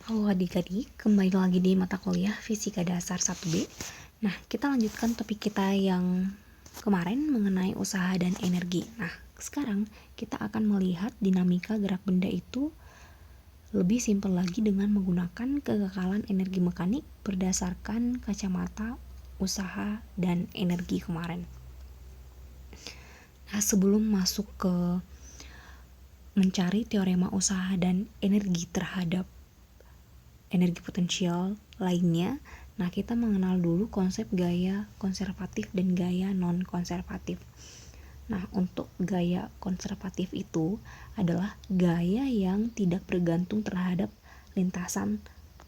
Halo adik-adik, kembali lagi di mata kuliah Fisika Dasar 1B. Nah, kita lanjutkan topik kita yang kemarin mengenai usaha dan energi. Nah, sekarang kita akan melihat dinamika gerak benda itu lebih simpel lagi dengan menggunakan kekekalan energi mekanik berdasarkan kacamata usaha dan energi kemarin. Nah, sebelum masuk ke mencari teorema usaha dan energi terhadap energi potensial lainnya, nah kita mengenal dulu konsep gaya konservatif dan gaya non-konservatif. Nah, untuk gaya konservatif itu adalah gaya yang tidak bergantung terhadap lintasan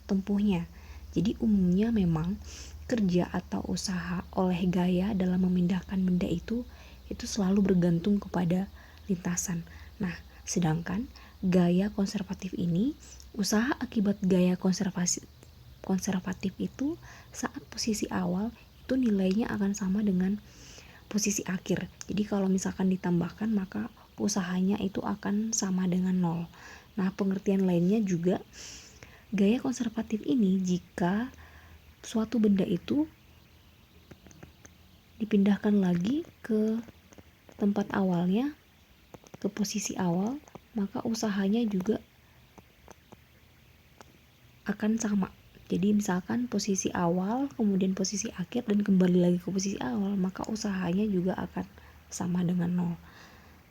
tempuhnya. Jadi umumnya memang kerja atau usaha oleh gaya dalam memindahkan benda itu selalu bergantung kepada lintasan. Nah, sedangkan gaya konservatif ini, usaha akibat gaya konservatif itu saat posisi awal itu nilainya akan sama dengan posisi akhir. Jadi kalau misalkan ditambahkan maka usahanya itu akan sama dengan 0. Nah, pengertian lainnya juga gaya konservatif ini jika suatu benda itu dipindahkan lagi ke tempat awalnya, ke posisi awal, maka usahanya juga akan sama. Jadi misalkan posisi awal, kemudian posisi akhir, dan kembali lagi ke posisi awal, maka usahanya juga akan sama dengan 0.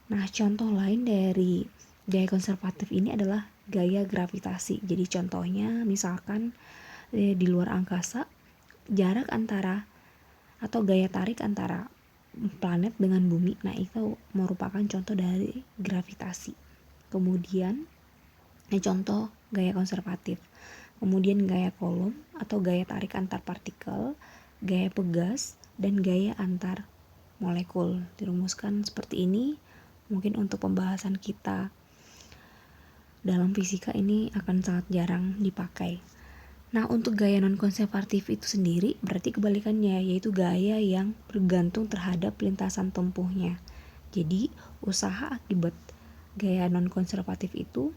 Nah, contoh lain dari gaya konservatif ini adalah gaya gravitasi. Jadi contohnya misalkan di luar angkasa, jarak antara atau gaya tarik antara planet dengan bumi, nah itu merupakan contoh dari gravitasi. Kemudian contoh gaya konservatif. Kemudian gaya Coulomb atau gaya tarik antar partikel, gaya Pegas, dan gaya antar molekul. Dirumuskan seperti ini. Mungkin untuk pembahasan kita dalam fisika ini akan sangat jarang dipakai. Nah, untuk gaya non-konservatif itu sendiri berarti kebalikannya, yaitu gaya yang bergantung terhadap lintasan tempuhnya. Jadi, usaha akibat gaya non-konservatif itu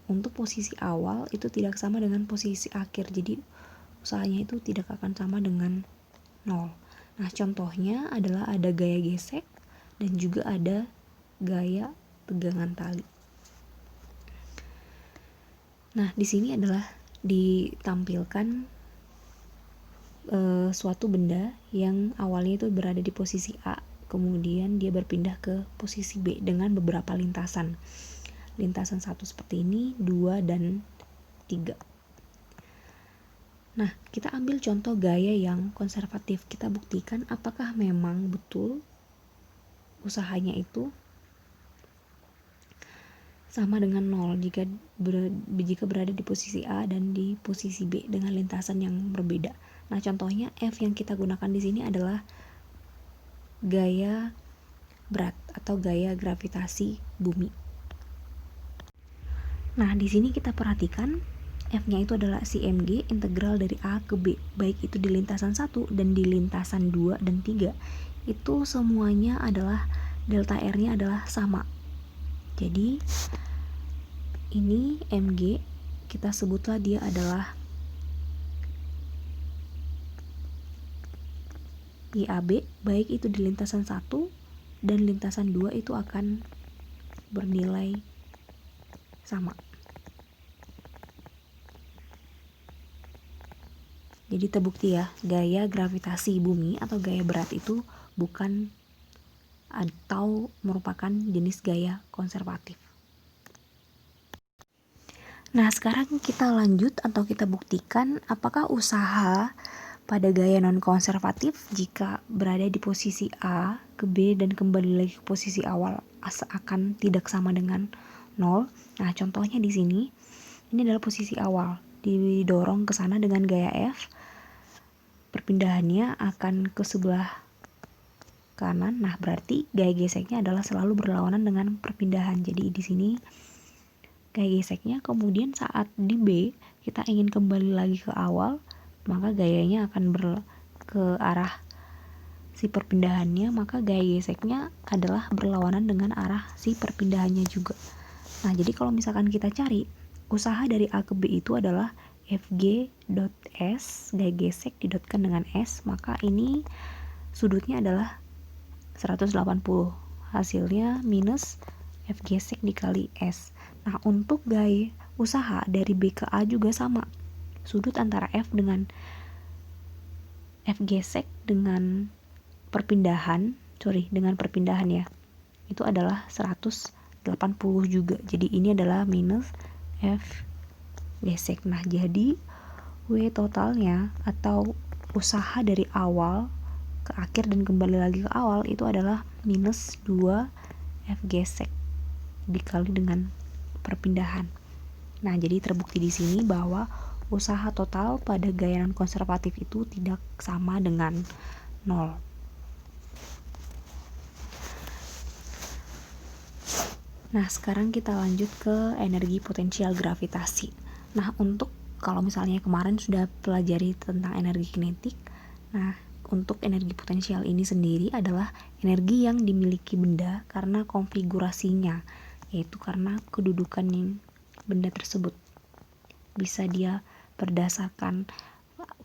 untuk posisi awal itu tidak sama dengan posisi akhir. Jadi, usahanya itu tidak akan sama dengan 0. Nah, contohnya adalah ada gaya gesek dan juga ada gaya pegangan tali. Nah, di sini adalah ditampilkan suatu benda yang awalnya itu berada di posisi A, kemudian dia berpindah ke posisi B dengan beberapa lintasan. Lintasan 1 seperti ini, 2 dan 3. Nah, kita ambil contoh gaya yang konservatif. Kita buktikan apakah memang betul usahanya itu sama dengan 0 jika berada di posisi A dan di posisi B dengan lintasan yang berbeda. Nah, contohnya F yang kita gunakan di sini adalah gaya berat atau gaya gravitasi bumi. Nah, di sini kita perhatikan F-nya itu adalah cmg integral dari A ke B, baik itu di lintasan 1 dan di lintasan 2 dan 3. Itu semuanya adalah delta R-nya adalah sama. Jadi ini mg kita sebutlah dia adalah YAB, baik itu di lintasan 1 dan lintasan 2 itu akan bernilai sama. Jadi terbukti ya, gaya gravitasi bumi atau gaya berat itu bukan atau merupakan jenis gaya konservatif. Nah, sekarang kita lanjut atau kita buktikan apakah usaha pada gaya non-konservatif jika berada di posisi A ke B dan kembali lagi ke posisi awal akan tidak sama dengan 0. Nah, contohnya di sini, ini adalah posisi awal, didorong ke sana dengan gaya F, perpindahannya akan ke sebelah kanan. Nah, berarti gaya geseknya adalah selalu berlawanan dengan perpindahan. Jadi di sini gaya geseknya, kemudian saat di B kita ingin kembali lagi ke awal, maka gayanya akan ke arah si perpindahannya, maka gaya geseknya adalah berlawanan dengan arah si perpindahannya juga. Nah, jadi kalau misalkan kita cari usaha dari A ke B itu adalah Fg.S, gaya gesek didotkan dengan S, maka ini sudutnya adalah 180. Hasilnya minus F gesek dikali S. Nah, untuk gaya usaha dari B ke A juga sama. Sudut antara F dengan F gesek dengan perpindahan ya, itu adalah 180 juga. Jadi ini adalah minus F gesek. Nah, jadi W totalnya atau usaha dari awal ke akhir dan kembali lagi ke awal itu adalah minus 2 F gesek dikali dengan perpindahan. Nah, jadi terbukti di sini bahwa usaha total pada gaya non-konservatif itu tidak sama dengan 0. Nah, sekarang kita lanjut ke energi potensial gravitasi. Nah, untuk kalau misalnya kemarin sudah pelajari tentang energi kinetik, nah, untuk energi potensial ini sendiri adalah energi yang dimiliki benda karena konfigurasinya, yaitu karena kedudukan yang benda tersebut. Bisa dia berdasarkan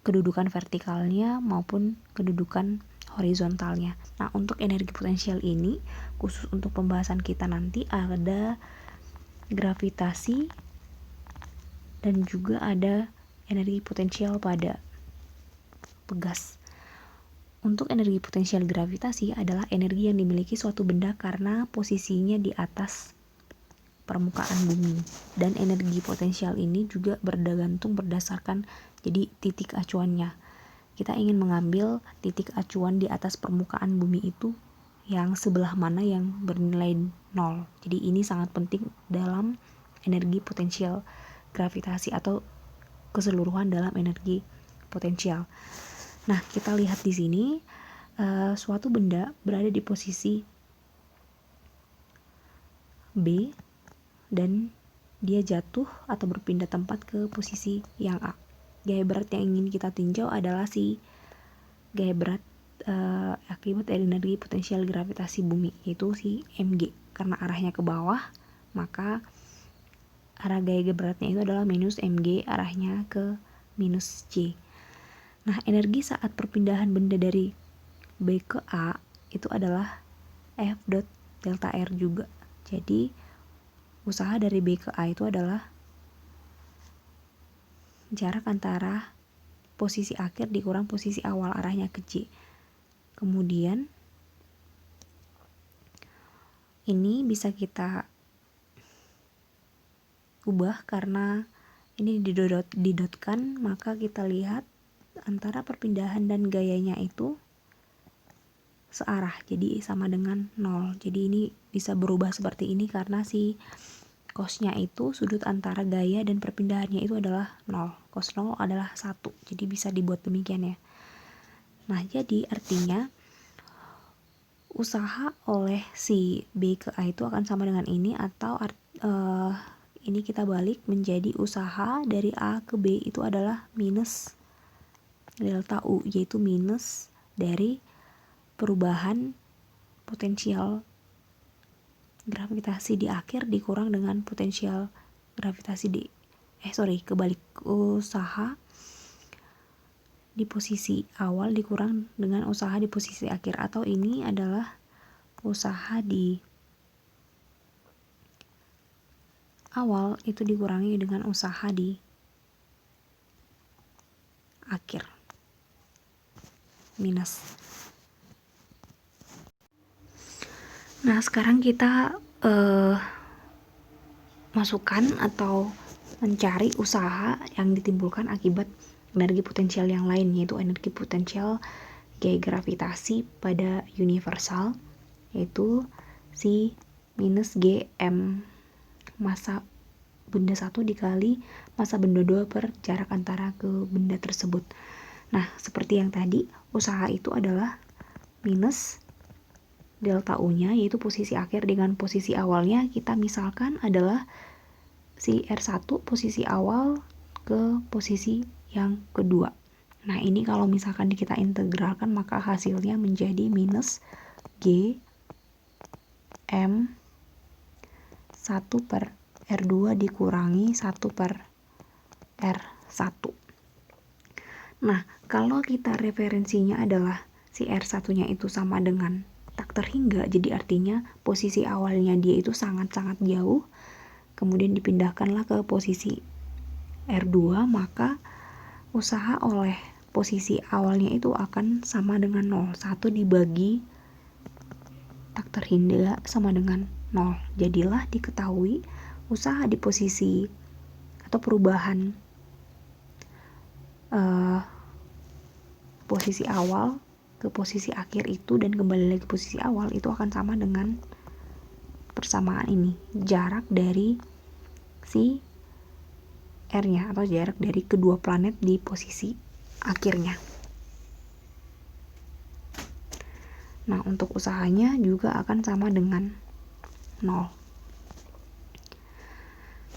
kedudukan vertikalnya maupun kedudukan horizontalnya. Nah, untuk energi potensial ini khusus untuk pembahasan kita nanti ada gravitasi dan juga ada energi potensial pada pegas. Untuk energi potensial gravitasi adalah energi yang dimiliki suatu benda karena posisinya di atas permukaan bumi, dan energi potensial ini juga bergantung berdasarkan jadi titik acuannya. Kita ingin mengambil titik acuan di atas permukaan bumi itu yang sebelah mana yang bernilai 0. Jadi ini sangat penting dalam energi potensial gravitasi atau keseluruhan dalam energi potensial. Nah, kita lihat di sini suatu benda berada di posisi B dan dia jatuh atau berpindah tempat ke posisi yang A. Gaya berat yang ingin kita tinjau adalah si gaya berat akibat energi potensial gravitasi bumi, yaitu si mg. Karena arahnya ke bawah, maka arah gaya beratnya itu adalah minus mg, arahnya ke minus c. Nah, energi saat perpindahan benda dari B ke A itu adalah F dot delta R juga. Jadi usaha dari B ke A itu adalah jarak antara posisi akhir dikurang posisi awal, arahnya ke C. Kemudian ini bisa kita ubah karena ini didotkan, maka kita lihat antara perpindahan dan gayanya itu searah, jadi sama dengan 0. Jadi ini bisa berubah seperti ini karena si cosnya itu sudut antara gaya dan perpindahannya itu adalah 0. Cos 0 adalah 1. Jadi bisa dibuat demikian ya. Nah, jadi artinya usaha oleh si B ke A itu akan sama dengan ini, atau ini kita balik menjadi usaha dari A ke B itu adalah minus delta U, yaitu minus dari perubahan potensial gravitasi di akhir dikurang dengan potensial gravitasi di kebalik, usaha di posisi awal dikurang dengan usaha di posisi akhir, atau ini adalah usaha di awal itu dikurangi dengan usaha di akhir minus. Nah, sekarang kita masukkan atau mencari usaha yang ditimbulkan akibat energi potensial yang lain, yaitu energi potensial gaya gravitasi pada universal, yaitu si minus Gm massa benda 1 dikali massa benda 2 per jarak antara ke benda tersebut. Nah, seperti yang tadi, usaha itu adalah minus delta U-nya, yaitu posisi akhir dengan posisi awalnya kita misalkan adalah si R1 posisi awal ke posisi yang kedua. Nah, ini kalau misalkan kita integralkan maka hasilnya menjadi minus G M 1 per R2 dikurangi 1 per R1. Nah, kalau kita referensinya adalah si R1-nya itu sama dengan tak terhingga, jadi artinya posisi awalnya dia itu sangat-sangat jauh, kemudian dipindahkanlah ke posisi R2, maka usaha oleh posisi awalnya itu akan sama dengan 0. 1 dibagi tak terhingga sama dengan 0. Jadilah diketahui usaha di posisi atau perubahan posisi awal ke posisi akhir itu dan kembali lagi ke posisi awal itu akan sama dengan persamaan ini, jarak dari si R-nya atau jarak dari kedua planet di posisi akhirnya. Nah, untuk usahanya juga akan sama dengan 0.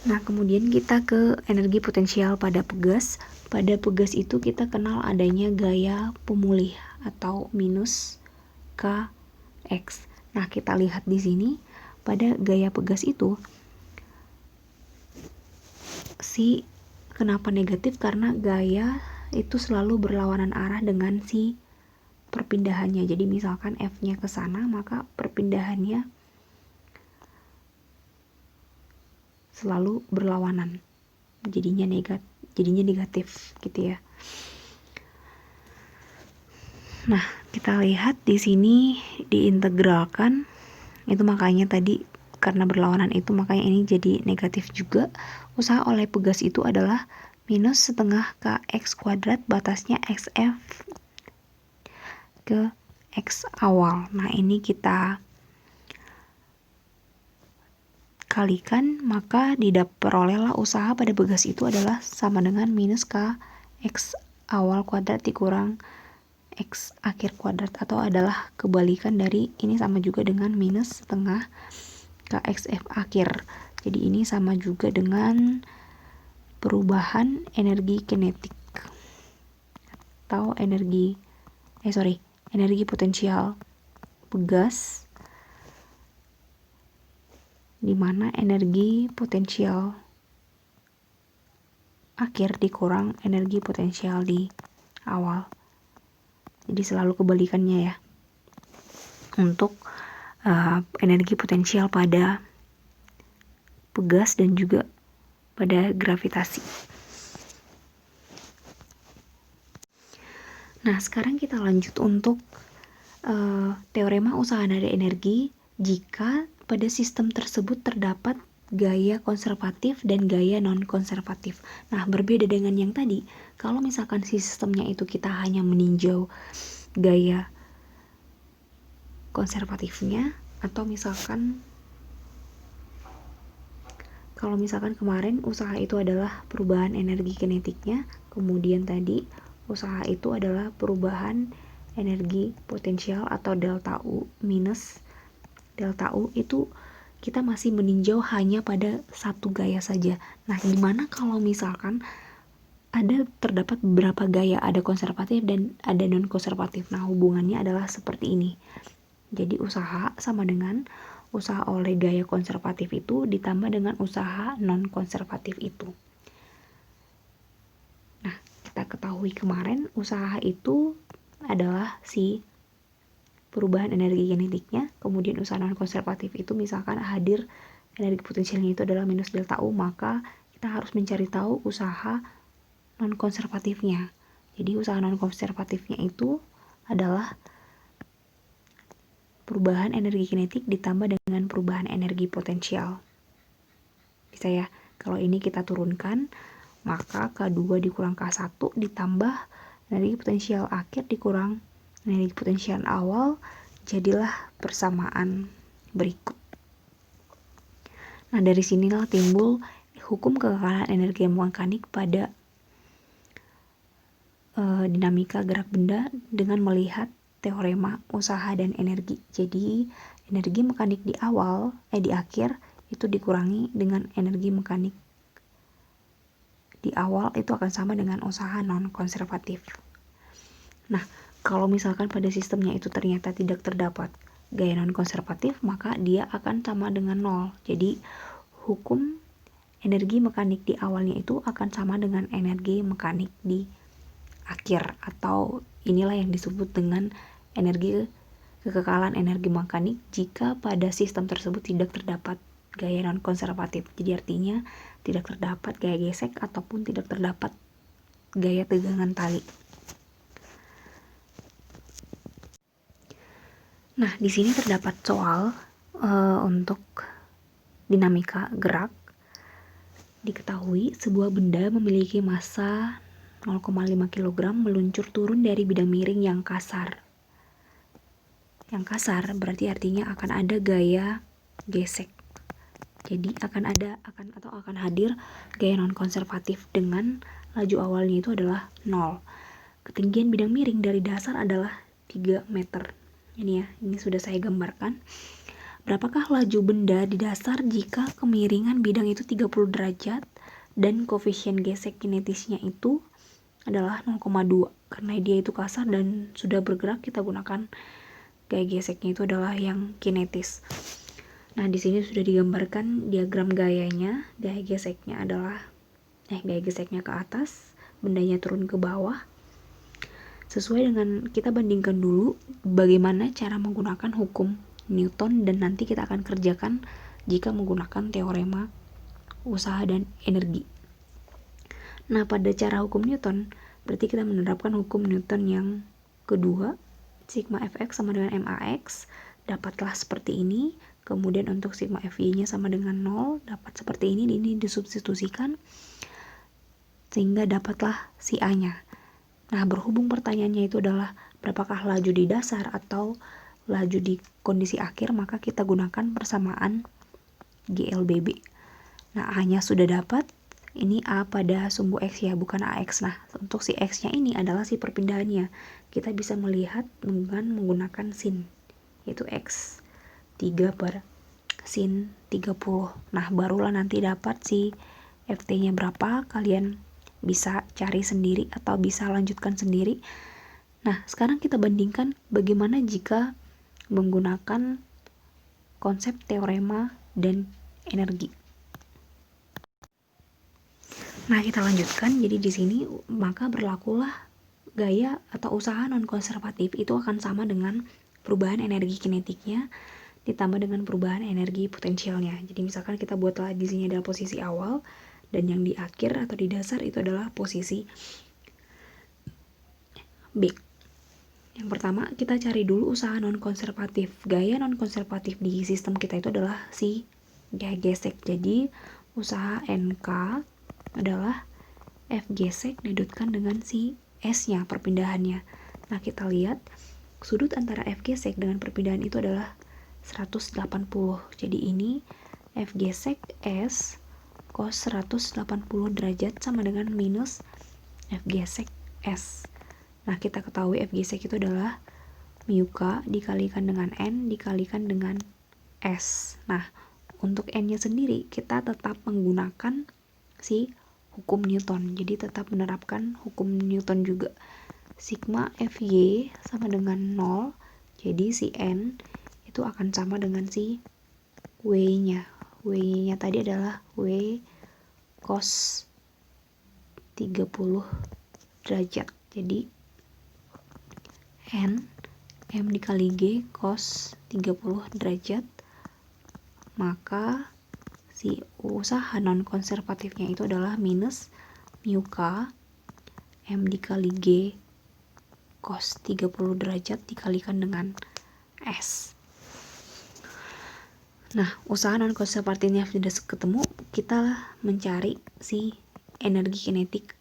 Nah, kemudian kita ke energi potensial pada pegas. Pada pegas itu kita kenal adanya gaya pemulih atau minus Kx. Nah, kita lihat di sini pada gaya pegas itu kenapa negatif? Karena gaya itu selalu berlawanan arah dengan si perpindahannya. Jadi misalkan F-nya ke sana, maka perpindahannya selalu berlawanan. Jadinya negatif gitu ya. Nah, kita lihat di sini diintegralkan, itu makanya tadi karena berlawanan itu makanya ini jadi negatif juga. Usaha oleh pegas itu adalah minus setengah Kx kuadrat, batasnya Xf ke X awal. Nah, ini kita kalikan, maka diperolehlah usaha pada pegas itu adalah sama dengan minus Kx awal kuadrat dikurang X akhir kuadrat, atau adalah kebalikan dari ini, sama juga dengan minus setengah Kxf akhir. Jadi ini sama juga dengan perubahan energi kinetik atau energi potensial pegas, di mana energi potensial akhir dikurang energi potensial di awal. Jadi selalu kebalikannya ya untuk energi potensial pada pegas dan juga pada gravitasi. Nah, sekarang kita lanjut untuk teorema usaha nada energi jika pada sistem tersebut terdapat gaya konservatif dan gaya non-konservatif. Nah, berbeda dengan yang tadi, kalau misalkan sistemnya itu kita hanya meninjau gaya konservatifnya, atau kalau misalkan kemarin usaha itu adalah perubahan energi kinetiknya, kemudian tadi usaha itu adalah perubahan energi potensial atau delta U minus delta U, itu kita masih meninjau hanya pada satu gaya saja. Nah, gimana kalau misalkan terdapat beberapa gaya, ada konservatif dan ada non-konservatif. Nah, hubungannya adalah seperti ini. Jadi usaha sama dengan usaha oleh gaya konservatif itu ditambah dengan usaha non-konservatif itu. Nah, kita ketahui kemarin usaha itu adalah si perubahan energi kinetiknya, kemudian usaha non-konservatif itu misalkan hadir energi potensialnya itu adalah minus delta U, maka kita harus mencari tahu usaha non-konservatifnya. Jadi usaha non-konservatifnya itu adalah perubahan energi kinetik ditambah dengan perubahan energi potensial. Bisa ya? Kalau ini kita turunkan, maka K2 dikurang K1 ditambah energi potensial akhir dikurang energi potensial awal, jadilah persamaan berikut. Nah, dari sinilah timbul hukum kekekalan energi mekanik pada dinamika gerak benda dengan melihat teorema usaha dan energi. Jadi energi mekanik di akhir itu dikurangi dengan energi mekanik di awal, itu akan sama dengan usaha non-konservatif. Nah, kalau misalkan pada sistemnya itu ternyata tidak terdapat gaya non-konservatif, maka dia akan sama dengan 0. Jadi hukum energi mekanik di awalnya itu akan sama dengan energi mekanik di akhir, atau inilah yang disebut dengan energi kekekalan energi mekanik jika pada sistem tersebut tidak terdapat gaya non-konservatif. Jadi artinya tidak terdapat gaya gesek ataupun tidak terdapat gaya tegangan tali. Nah, di sini terdapat soal untuk dinamika gerak. Diketahui sebuah benda memiliki massa 0,5 kg meluncur turun dari bidang miring yang kasar. Yang kasar berarti artinya akan ada gaya gesek. Jadi akan hadir gaya non-konservatif dengan laju awalnya itu adalah 0. Ketinggian bidang miring dari dasar adalah 3 meter. Ini ya, ini sudah saya gambarkan. Berapakah laju benda di dasar jika kemiringan bidang itu 30 derajat dan koefisien gesek kinetisnya itu adalah 0,2. Karena dia itu kasar dan sudah bergerak, kita gunakan gaya geseknya itu adalah yang kinetis. Nah, di sini sudah digambarkan diagram gayanya. Gaya geseknya ke atas, bendanya turun ke bawah. Sesuai dengan kita bandingkan dulu bagaimana cara menggunakan hukum Newton, dan nanti kita akan kerjakan jika menggunakan teorema usaha dan energi. Nah, pada cara hukum Newton berarti kita menerapkan hukum Newton yang kedua, sigma fx sama dengan max, dapatlah seperti ini. Kemudian untuk sigma fy nya sama dengan 0, dapat seperti ini disubstitusikan sehingga dapatlah si a nya. Nah, berhubung pertanyaannya itu adalah berapakah laju di dasar atau laju di kondisi akhir, maka kita gunakan persamaan GLBB. Nah, A-nya sudah dapat. Ini A pada sumbu X ya, bukan AX. Nah, untuk si X-nya ini adalah si perpindahannya. Kita bisa melihat dengan menggunakan sin, yaitu X 3 per sin 30. Nah, barulah nanti dapat si FT-nya berapa. Kalian bisa cari sendiri atau bisa lanjutkan sendiri. Nah, sekarang kita bandingkan bagaimana jika menggunakan konsep teorema dan energi. Nah, kita lanjutkan. Jadi di sini maka berlakulah gaya atau usaha non-konservatif itu akan sama dengan perubahan energi kinetiknya ditambah dengan perubahan energi potensialnya. Jadi misalkan kita buatlah di sini adalah posisi awal, dan yang di akhir atau di dasar itu adalah posisi B. Yang pertama, kita cari dulu usaha non-konservatif. Gaya non-konservatif di sistem kita itu adalah si gaya gesek. Jadi usaha NK adalah F gesek didudukkan dengan si S-nya, perpindahannya. Nah, kita lihat sudut antara F gesek dengan perpindahan itu adalah 180. Jadi ini F gesek S cos 180 derajat sama dengan minus F gesek S. Nah, kita ketahui F gesek itu adalah mu K dikalikan dengan N dikalikan dengan S. Nah, untuk N-nya sendiri kita tetap menggunakan si hukum Newton. Jadi tetap menerapkan hukum Newton juga. Sigma Fy sama dengan 0. Jadi si N itu akan sama dengan si W-nya. W-nya tadi adalah W cos 30 derajat. Jadi N M dikali G cos 30 derajat. Maka si usaha non-konservatifnya itu adalah minus mu K M dikali G cos 30 derajat dikalikan dengan S. Nah, usaha non-konservatifnya sudah ketemu, kita mencari si energi kinetik,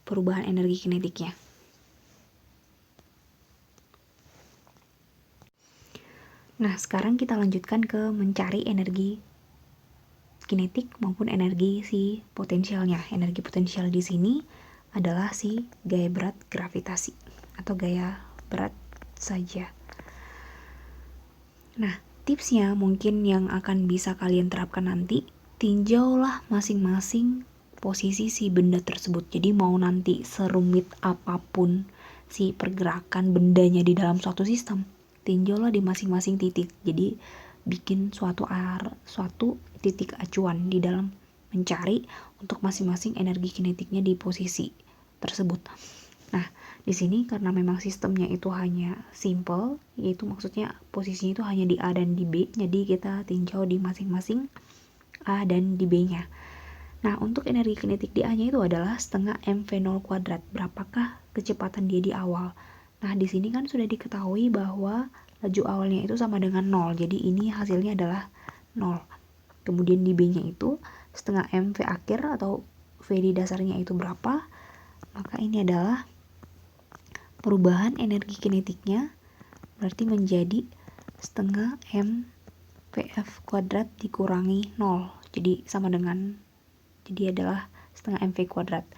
perubahan energi kinetiknya. Nah, sekarang kita lanjutkan ke mencari energi kinetik maupun energi si potensialnya. Energi potensial di sini adalah si gaya berat gravitasi atau gaya berat saja. Nah, tipsnya mungkin yang akan bisa kalian terapkan nanti, tinjaulah masing-masing posisi si benda tersebut. Jadi mau nanti serumit apapun si pergerakan bendanya di dalam suatu sistem, tinjaulah di masing-masing titik. Jadi bikin suatu titik acuan di dalam mencari untuk masing-masing energi kinetiknya di posisi tersebut. Nah, di sini karena memang sistemnya itu hanya simple, yaitu maksudnya posisinya itu hanya di A dan di B, jadi kita tinjau di masing-masing A dan di B-nya. Nah, untuk energi kinetik di A-nya itu adalah setengah mv0 kuadrat. Berapakah kecepatan dia di awal? Nah, di sini kan sudah diketahui bahwa laju awalnya itu sama dengan 0, jadi ini hasilnya adalah 0. Kemudian di B-nya itu setengah mv akhir atau V di dasarnya itu berapa? Maka ini adalah perubahan energi kinetiknya, berarti menjadi setengah mvf kuadrat dikurangi 0, jadi sama dengan, jadi adalah setengah mv kuadrat.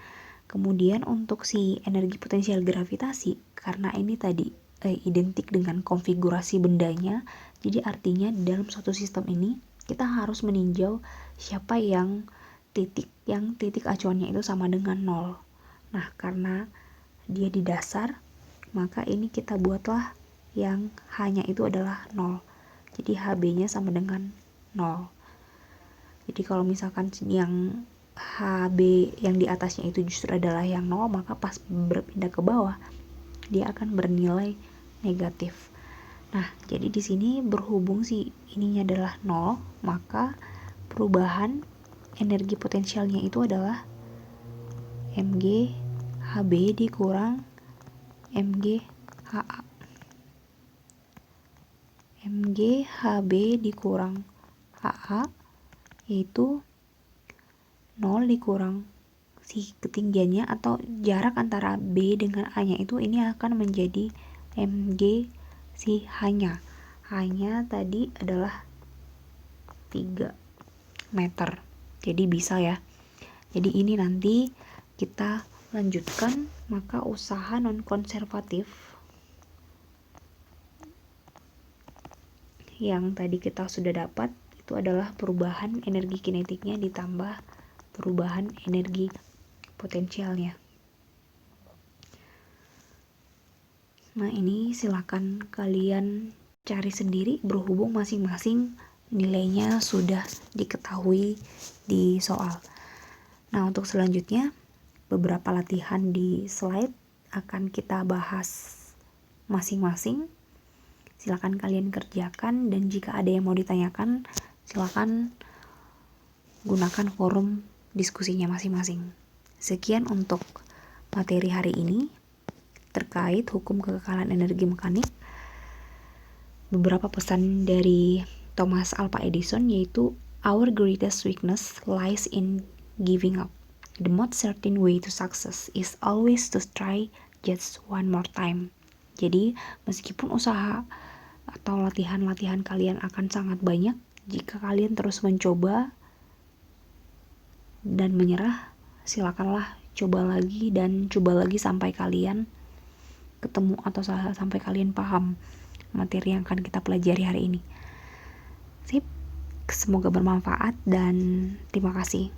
Kemudian untuk si energi potensial gravitasi, karena ini tadi identik dengan konfigurasi bendanya, jadi artinya dalam suatu sistem ini kita harus meninjau siapa yang titik acuannya itu sama dengan 0. Nah, karena dia di dasar, maka ini kita buatlah yang hanya itu adalah 0. Jadi HB-nya sama dengan 0. Jadi kalau misalkan yang HB yang di atasnya itu justru adalah yang 0, maka pas berpindah ke bawah dia akan bernilai negatif. Nah, jadi di sini berhubung si ininya adalah 0, maka perubahan energi potensialnya itu adalah Mg HB dikurang Mg HA. Mg HB dikurang HA yaitu 0 dikurang si ketinggiannya atau jarak antara B dengan A nya itu, ini akan menjadi Mg si H-nya. H-nya tadi adalah 3 meter. Jadi bisa ya. Jadi ini nanti kita lanjutkan, maka usaha non konservatif yang tadi kita sudah dapat itu adalah perubahan energi kinetiknya ditambah perubahan energi potensialnya. Nah, ini silakan kalian cari sendiri berhubung masing-masing nilainya sudah diketahui di soal. Nah, untuk selanjutnya beberapa latihan di slide akan kita bahas masing-masing. Silakan kalian kerjakan, dan jika ada yang mau ditanyakan silakan gunakan forum diskusinya masing-masing. Sekian untuk materi hari ini terkait hukum kekekalan energi mekanik. Beberapa pesan dari Thomas Alva Edison yaitu our greatest weakness lies in giving up. The most certain way to success is always to try just one more time. Jadi meskipun usaha atau latihan-latihan kalian akan sangat banyak, jika kalian terus mencoba dan menyerah, silakanlah coba lagi dan coba lagi sampai kalian ketemu atau sampai kalian paham materi yang akan kita pelajari hari ini. Sip, semoga bermanfaat dan terima kasih.